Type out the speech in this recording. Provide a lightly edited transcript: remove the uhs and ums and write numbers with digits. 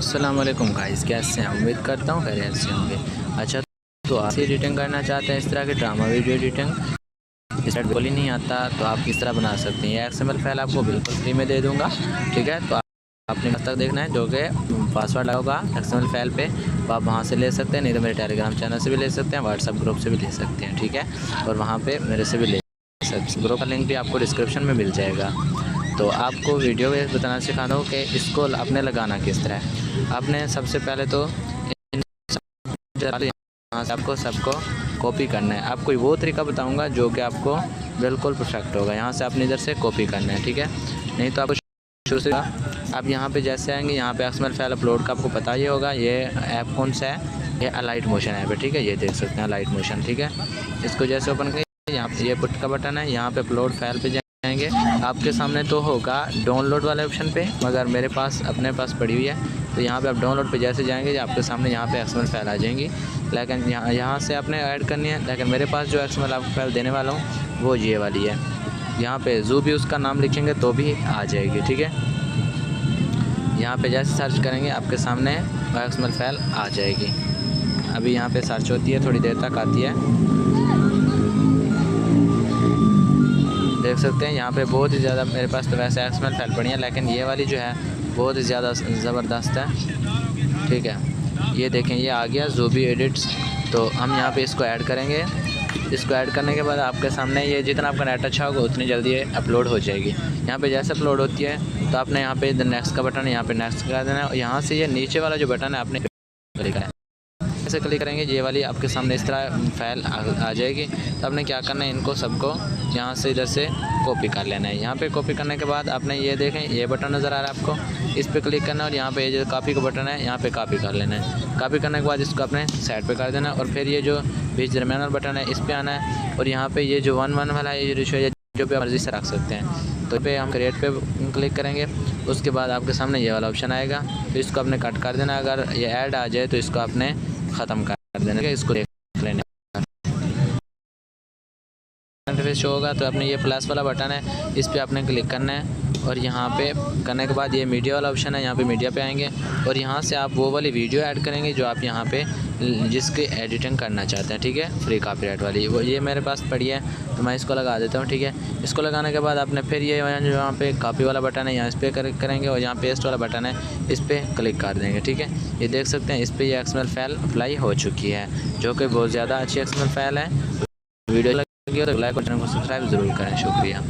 अस्सलाम वालेकुम गाइस, कैसे हैं? उम्मीद करता हूँ खैरियत से होंगे। अच्छा, तो आप एडिटिंग करना चाहते हैं इस तरह के ड्रामा वीडियो एडिटिंग, इस तरह बिल्कुल ही नहीं आता तो आप किस तरह बना सकते हैं। ये XML फाइल आपको बिल्कुल फ्री में दे दूँगा, ठीक है। तो आपने बस तक देखना है, जो कि पासवर्ड लगा होगा XML फाइल पे, तो आप वहाँ से ले सकते हैं, नहीं तो मेरे टेलीग्राम चैनल से भी ले सकते हैं, व्हाट्सअप ग्रुप से भी ले सकते हैं, ठीक है। और वहाँ पर मेरे से भी ले सकते हैं। ग्रुप का लिंक भी आपको डिस्क्रिप्शन में मिल जाएगा। तो आपको वीडियो में बताना सिखाता हूँ कि इसको आपने लगाना किस तरह है। आपने सबसे पहले तो यहाँ से आपको सबको कॉपी करना है। आपको वो तरीका बताऊँगा जो कि आपको बिल्कुल परफेक्ट होगा। यहाँ से आपने इधर से कॉपी करना है, ठीक है। नहीं तो आपको शुरू से आप यहाँ पे जैसे आएंगे, यहाँ पे XML फाइल अपलोड का आपको पता ही होगा। ये ऐप कौन सा है? ये अलाइट मोशन ऐप है, ठीक है। ये देख सकते हैं अलाइट मोशन, ठीक है। इसको जैसे ओपन करेंगे, यहाँ पे ये पुट का बटन है, यहाँ पे अपलोड फाइल पे जाएंगे। आपके सामने तो होगा डाउनलोड वाले ऑप्शन पे, मगर मेरे पास अपने पास पड़ी हुई है। तो यहाँ पे आप डाउनलोड पे जैसे जाएंगे, आपके सामने यहाँ पे XML फाइल आ जाएंगी। लेकिन यहाँ से आपने ऐड करनी है। लेकिन मेरे पास जो XML आपको फाइल देने वाला हूँ वो ये वाली है। यहाँ पे जो भी उसका नाम लिखेंगे तो भी आ जाएगी, ठीक है। यहाँ पे जैसे सर्च करेंगे आपके सामने XML फाइल आ जाएगी। अभी यहाँ पे सर्च होती है, थोड़ी देर तक आती है। देख सकते हैं यहाँ पे बहुत ही ज़्यादा मेरे पास तो वैसे XML फाइल पड़ी है, लेकिन ये वाली जो है बहुत ही ज़्यादा ज़बरदस्त है, ठीक है। ये देखें, ये आ गया ज़ूबी एडिट्स। तो हम यहाँ पे इसको ऐड करेंगे। इसको ऐड करने के बाद आपके सामने ये जितना आपका नेट अच्छा होगा उतनी जल्दी ये अपलोड हो जाएगी। यहाँ पे जैसे अपलोड होती है तो आपने यहाँ पे नेक्स्ट का बटन है, यहाँ पे नेक्स्ट कर देना है। और यहाँ से ये नीचे वाला जो बटन है आपने क्लिक करना है। ऐसे क्लिक करेंगे, ये वाली आपके सामने इस तरह फाइल आ जाएगी। तो आपने क्या करना है, इनको सबको यहाँ से इधर से कॉपी कर लेना है। यहाँ पे कॉपी करने के बाद आपने ये देखें, ये बटन नज़र आ रहा है आपको, इस पर क्लिक करना है। और यहाँ पे ये जो कॉपी का बटन है, यहाँ पे कॉपी कर लेना है। कॉपी करने के बाद इसको अपने साइड पे कर देना है। और फिर ये जो बीच दरमियान वाला बटन है, इस पर आना है। और यहाँ पे ये जो 1 वाला है, ये जो पे मर्ज़ी से रख सकते हैं। तो पे हम क्रिएट पे क्लिक करेंगे। उसके बाद आपके सामने ये वाला ऑप्शन आएगा, तो इसको आपने कट कर देना। अगर ये ऐड आ जाए तो इसको आपने ख़त्म कर देना। इसको देख लेने इंटरफेस शो होगा, तो आपने ये प्लस वाला बटन है, इस पर आपने क्लिक करना है। और यहाँ पे करने के बाद ये मीडिया वाला ऑप्शन है, यहाँ पे मीडिया पे आएंगे। और यहाँ से आप वो वाली वीडियो ऐड करेंगे जो आप यहाँ पे जिसकी एडिटिंग करना चाहते हैं, ठीक है, फ्री कॉपीराइट वाली। वो ये मेरे पास पड़ी है, तो मैं इसको लगा देता हूँ, ठीक है। इसको लगाने के बाद आपने फिर ये जो यहाँ पे कॉपी वाला बटन है, यहाँ इस पर क्लिक करेंगे। और यहाँ पेस्ट वाला बटन है, इस पर क्लिक कर देंगे, ठीक है। ये देख सकते हैं इस पर ये XML फाइल अप्लाई हो चुकी है, जो कि बहुत ज़्यादा अच्छी XML फाइल है। वीडियो लगी हो तो लाइक और चैनल को सब्सक्राइब ज़रूर करें। शुक्रिया।